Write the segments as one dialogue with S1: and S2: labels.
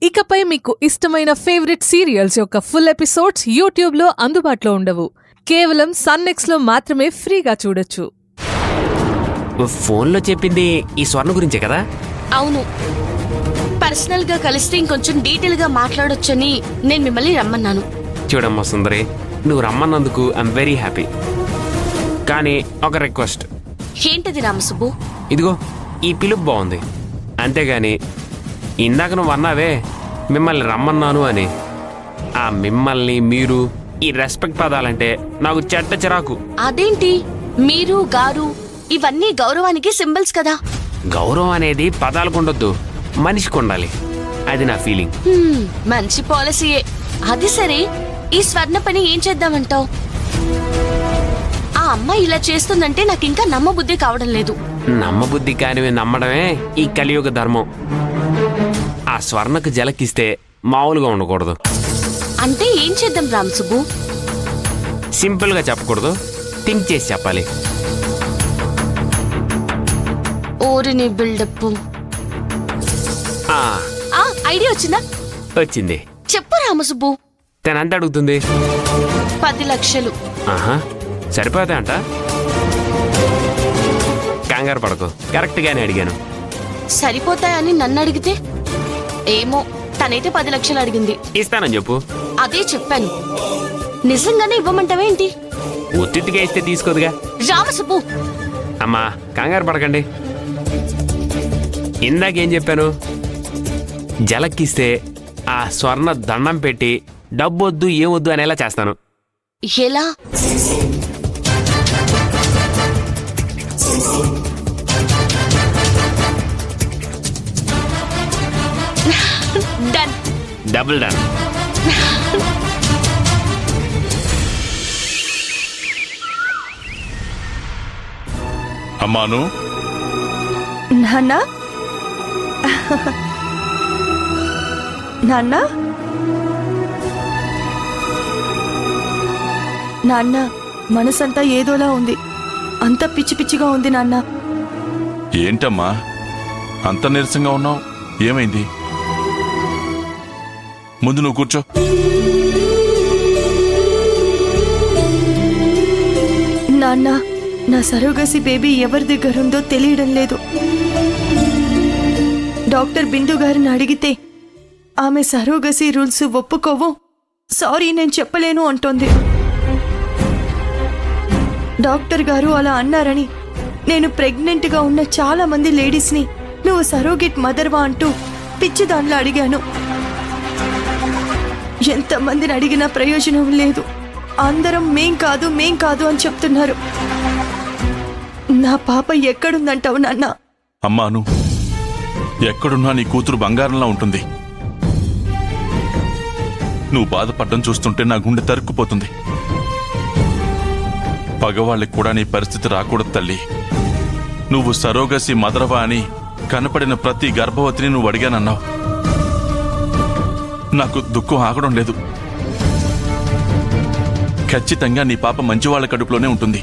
S1: ఇకపై మీకు ఇష్టమైన ఫేవరెట్ సీరియల్స్ యొక్క ఫుల్ ఎపిసోడ్స్ యూట్యూబ్లో అందుబాటులో ఉండవు. కేవలం సన్నెక్స్లో మాత్రమే ఫ్రీగా చూడొచ్చు.
S2: ఫోన్లో చెప్పింది ఈ స్వర్ణ గురించే కదా?
S3: అవును, పర్సనల్ గా కలిస్తే ఇంకొంచెం డీటెయిల్ గా మాట్లాడొచ్చని నేను మిమ్మల్ని రమ్మన్నాను.
S2: చూడమ్మా సుందరి, నువ్వు రమ్మన్నందుకు ఐఎమ్ వెరీ హ్యాపీ. కానీ ఒక రిక్వెస్ట్.
S3: ఏంటది రామసుబ్బు?
S2: ఇదిగో ఈ పిలుపు బాగుంది, అంతేగాని ఇందాక నువ్వు అన్నావే మిమ్మల్ని రమ్మన్నాను అని, ఆ మిమ్మల్ని మీరు ఈ రెస్పెక్ట్ పదాలంటే నాకు చెడ్డ చిరాకు.
S3: అదేంటి మీరు గారు ఇవన్నీ గౌరవానికి సింబల్స్ కదా.
S2: గౌరవం అనేది పదాలకు ఉండొద్దు, మనిషికి ఉండాలి. అది నా ఫీలింగ్.
S3: మంచి పాలసీయే. అది సరే, ఈ స్వర్ణ పని ఏం చేద్దామంటావు? ఆ అమ్మాయి ఇలా చేస్తుందంటే నాకు ఇంకా నమ్మబుద్ధి కావడం లేదు.
S2: నమ్మబుద్ధి కానివి నమ్మడమే ఈ కలియుగ ధర్మం. ఆ స్వర్ణకు జలకిస్తే మామూలుగా ఉండకూడదు.
S3: అంటే ఏం చేద్దాం రామసుబ్బు?
S2: సింపుల్గా చెప్పకూడదు, థింక్ చేసి చెప్పాలి.
S3: ఓరిని బిల్డప్. ఐడియా వచ్చిందా?
S2: వచ్చింది.
S3: చెప్పు రామసుబ్బు.
S2: తనంత అడుగుతుంది?
S3: 10 లక్షలు.
S2: ఆహా, సరిపోతాయంట. కంగారు పడకు, కరెక్ట్గానే అడిగాను.
S3: సరిపోతాయని నన్ను అడిగితే? ఏమో, తనైతే 10 లక్షలు అడిగింది.
S2: ఇస్తానని చెప్పు.
S3: అదే చెప్పాను. నిజంగానే ఇవ్వమంటావేంటి?
S2: ఉత్తిగా ఇస్తే తీసుకోదుగా.
S3: రామసుబ్బు.
S2: అమ్మా కంగారు పడకండి. ఇందాకేం చెప్పాను? జలక్కిస్తే ఆ స్వర్ణ దండం పెట్టి డబ్బొద్దు ఏమొద్దు అనేలా చేస్తాను.
S3: ఎలా? డన్.
S2: Double done.
S4: అమ్మాను.
S5: నాన్న, నాన్న, నాన్న, మనసంతా ఏదోలా ఉంది. అంత పిచ్చి పిచ్చిగా ఉంది నాన్న.
S4: ఏంటమ్మా అంత నీరసంగా ఉన్నావు? ఏమైంది? ముందు నువ్వు కూర్చో.
S5: నాన్న, నా సరోగసి బేబీ ఎవరి దగ్గరుందో తెలియడం లేదు. డాక్టర్ బిందు గారిని అడిగితే ఆమె సరోగసి రూల్స్ ఒప్పుకోవు, సారీ నేను చెప్పలేను అంటోంది. డాక్టర్ గారు అలా అన్నారని నేను ప్రెగ్నెంట్గా ఉన్న చాలా మంది లేడీస్ని నువ్వు సరోగేట్ మదర్వా అంటూ పిచ్చి దానిలో అడిగాను. ఎంతమందిని అడిగినా ప్రయోజనం లేదు. అందరం మేం కాదు అని చెప్తున్నారు. నా పాప ఎక్కడుందంటావు నాన్న?
S4: అమ్మాను, ఎక్కడున్నా నీ కూతురు బంగారంలా ఉంటుంది. నువ్వు బాధపడ్డం చూస్తుంటే నా గుండె తరుక్కుపోతుంది. పగవాళ్ళకి కూడా నీ పరిస్థితి రాకూడదు తల్లి. నువ్వు సరోగసి మదరవా అని కనపడిన ప్రతి గర్భవతిని నువ్వు అడిగానన్నావు. నాకు దుఃఖం ఆగడం లేదు. ఖచ్చితంగా నీ పాప మంచివాళ్ల కడుపులోనే ఉంటుంది.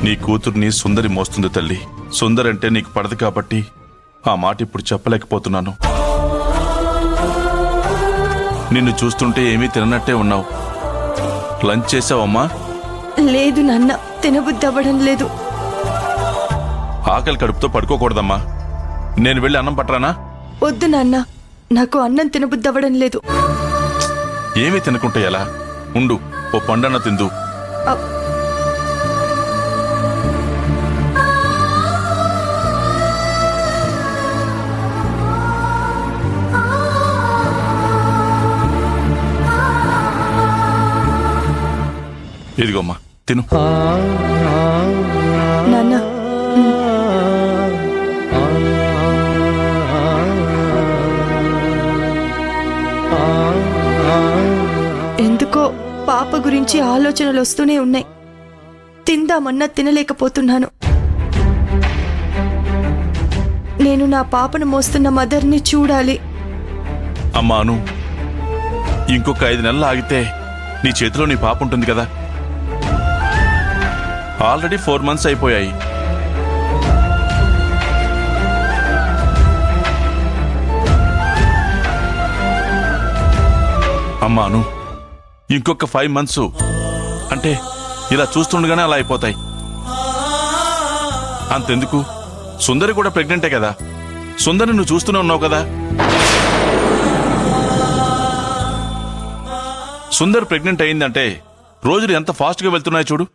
S4: నీ కూతుర్ని సుందరి మోస్తుంది తల్లి. సుందరి అంటే నీకు పడదు కాబట్టి ఆ మాట ఇప్పుడు చెప్పలేకపోతున్నాను. నిన్ను చూస్తుంటే ఏమీ తిననట్టే ఉన్నావు. లంచ్ చేసావమ్మా?
S5: లేదు నాన్న, తినబుద్ధి అవ్వడం లేదు.
S4: ఆకలి కడుపుతో పడుకోకూడదమ్మా. నేను వెళ్ళి అన్నం పట్టరానా?
S5: వద్దు నాన్న, నాకు అన్నం తినబుద్ధి అవ్వడం లేదు.
S4: ఏమీ తినకుంటే ఎలా? ఉండు, ఓ పండన్న తిందు. ఇదిగోమ్మా తిను.
S5: నాన్న, ఎందుకో పాప గురించి ఆలోచనలు వస్తూనే ఉన్నాయి. తిందామన్నా తినలేకపోతున్నాను. నేను నా పాపను మోస్తున్న మదర్ని చూడాలి.
S4: అమ్మాను, ఇంకొక 5 నెలలు ఆగితే నీ చేతిలో నీ పాప ఉంటుంది కదా. ఆల్రెడీ 4 months అయిపోయాయి. అమ్మాను ఇంకొక 5 months అంటే ఇలా చూస్తుండగానే అలా అయిపోతాయి. అంతెందుకు, సుందరి కూడా ప్రెగ్నెంటే కదా. సుందరి నువ్వు చూస్తూనే ఉన్నావు కదా. సుందర్ ప్రెగ్నెంట్ అయిందంటే రోజులు ఎంత ఫాస్ట్గా వెళ్తున్నాయో చూడు.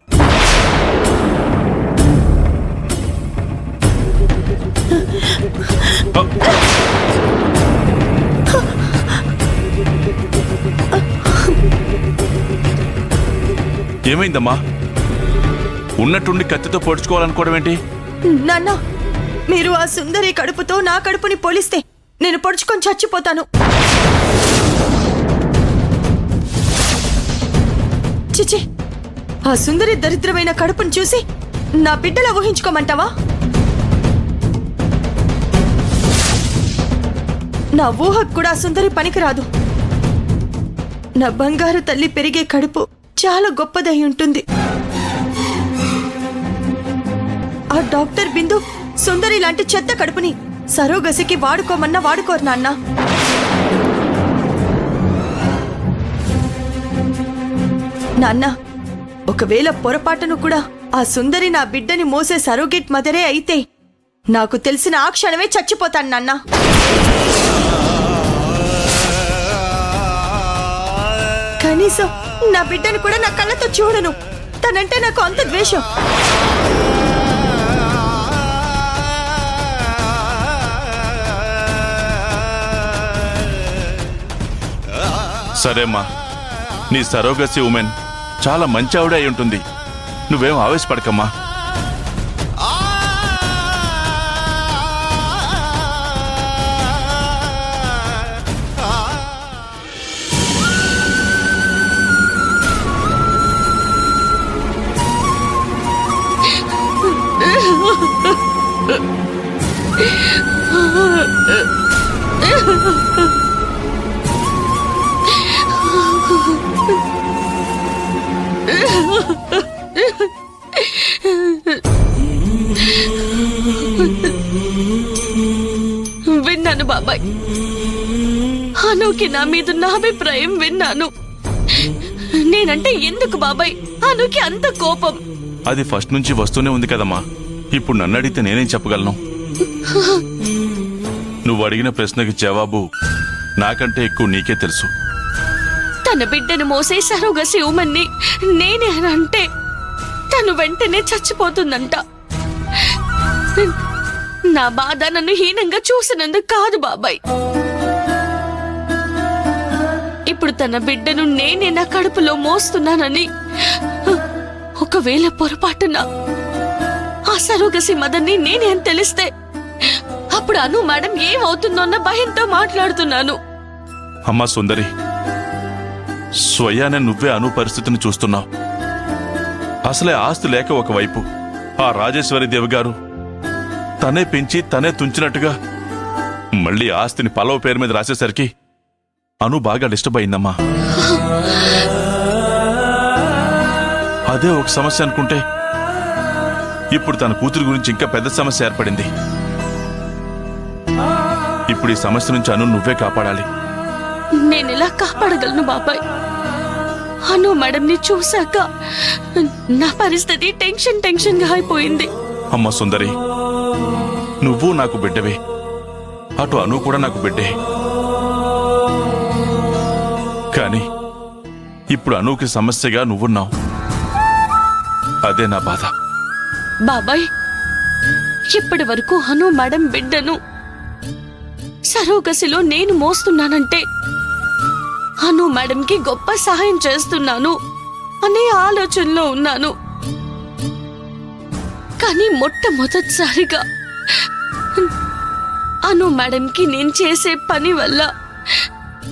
S4: ఏమైందమ్మా? ఉన్నట్టుండి కత్తితో పొడుచుకోవాలనుకోవడం ఏంటి?
S5: నాన్న, మీరు ఆ సుందరి కడుపుతో నా కడుపుని పోలిస్తే నేను పొడుచుకొని చచ్చిపోతాను. చిచి, ఆ సుందరి దరిద్రమైన కడుపుని చూసి నా బిడ్డలా ఊహించుకోమంటావా? నా ఊహకు కూడా ఆ సుందరి పనికిరాదు. నా బంగారు తల్లి పెరిగే కడుపు చాలా గొప్పదై ఉంటుంది. ఆ డాక్టర్ బిందు సుందరి లాంటి చెత్త కడుపుని సరోగసికి వాడుకోమన్నా వాడుకోరు నాన్న. నాన్న, ఒకవేళ పొరపాటును కూడా ఆ సుందరి నా బిడ్డని మోసే సరోగేట్ మదరే అయితే నాకు తెలిసిన ఆ క్షణమే చచ్చిపోతాను నాన్న. కనీసం నా బిడ్డను కూడా నా కళ్ళతో చూడను. తనంటే నాకు అంత ద్వేషం.
S4: సరేమ్మా, నీ సరోగసి ఉమెన్ చాలా మంచి ఆవిడ అయి ఉంటుంది. నువ్వేం ఆవేశపడకమ్మా.
S3: విన్నాను బాబాయ్, అనుకి నా మీద నా అభిప్రాయం విన్నాను. నేనంటే ఎందుకు బాబాయ్ అనుకి అంత కోపం?
S4: అది ఫస్ట్ నుంచి వస్తూనే ఉంది కదమ్మా. ఇప్పుడు నన్ను అడిగితే నేనేం చెప్పగలను? నువ్వు అడిగిన ప్రశ్నకి జవాబు నాకంటే ఎక్కువ నీకే తెలుసు.
S3: తన బిడ్డను మోసే సరోగసి ఉమన్ని నేనే అని అంటే తను వెంటనే చచ్చిపోతుందంట. నా బాధ నన్ను హీనంగా చూసినందుకు కాదు బాబాయ్. ఇప్పుడు తన బిడ్డను నేనే నా కడుపులో మోస్తున్నానని ఒకవేళ పొరపాటున ఆ సరోగసి మదర్ని నేనే అని తెలిస్తే అప్పుడు అను మేడం ఏమవుతుందో అన్న భయంతో మాట్లాడుతున్నాను.
S4: అమ్మా సుందరి, స్వయానే నువ్వే అను పరిస్థితిని చూస్తున్నావు. అసలే ఆస్తి లేక ఒకవైపు ఆ రాజేశ్వరి దేవి గారు తనే పెంచి తనే తుంచినట్టుగా మళ్ళీ ఆస్తిని పల్లవ పేరు మీద రాసేసరికి అను బాగా డిస్టర్బ్ అయిందమ్మా. అదే ఒక సమస్య అనుకుంటే ఇప్పుడు తన కూతురు గురించి ఇంకా పెద్ద సమస్య ఏర్పడింది. ఇప్పుడు ఈ సమస్య నుంచి అను నువ్వే కాపాడాలి.
S3: నేనెలా కాపాడగలను బాబాయ్? అను మేడంని చూశాక నా పరిస్థితి టెన్షన్ గా అయిపోయింది.
S4: అమ్మ సుందరి, నువ్వు నాకు బిడ్డవే, అటు అను కూడా నాకు బిడ్డే. కానీ ఇప్పుడు అనుకి సమస్యగా నువ్వున్నావు. అదే నా బాధ.
S3: బాబాయ్, ఇప్పటి వరకు అను మేడం బిడ్డను సరోగసిలో నేను మోస్తున్నానంటే అను మేడంకి గొప్ప సహాయం చేస్తున్నాను అనే ఆలోచనలో ఉన్నాను. కానీ మొట్టమొదటిసారిగా అను మేడంకి నేను చేసే పని వల్ల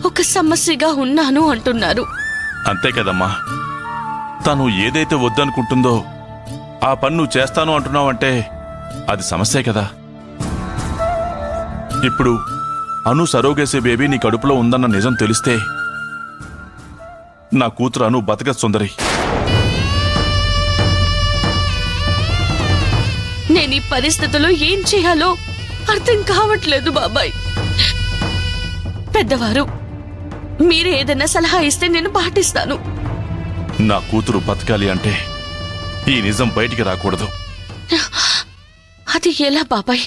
S3: ఒక సమస్యగా ఉన్నాను అంటున్నారు.
S4: అంతే కదమ్మా. తను ఏదైతే వద్దనుకుంటుందో ఆ పని నువ్వు చేస్తాను అంటున్నావంటే అది సమస్యే కదా. ఇప్పుడు అను సరోగేసే బేబీ నీ కడుపులో ఉందన్న నిజం తెలిస్తే నా కూతురు అను బతకదు సుందరి.
S3: నేను ఈ పరిస్థితిలో ఏం చేయాలో అర్థం కావట్లేదు బాబాయ్. పెద్దవారు మీరే ఏదైనా సలహా ఇస్తే నేను పాటిస్తాను.
S4: నా కూతురు బతకాలి అంటే ఈ నిజం బయటికి రాకూడదు.
S3: అది ఎలా బాబాయ్?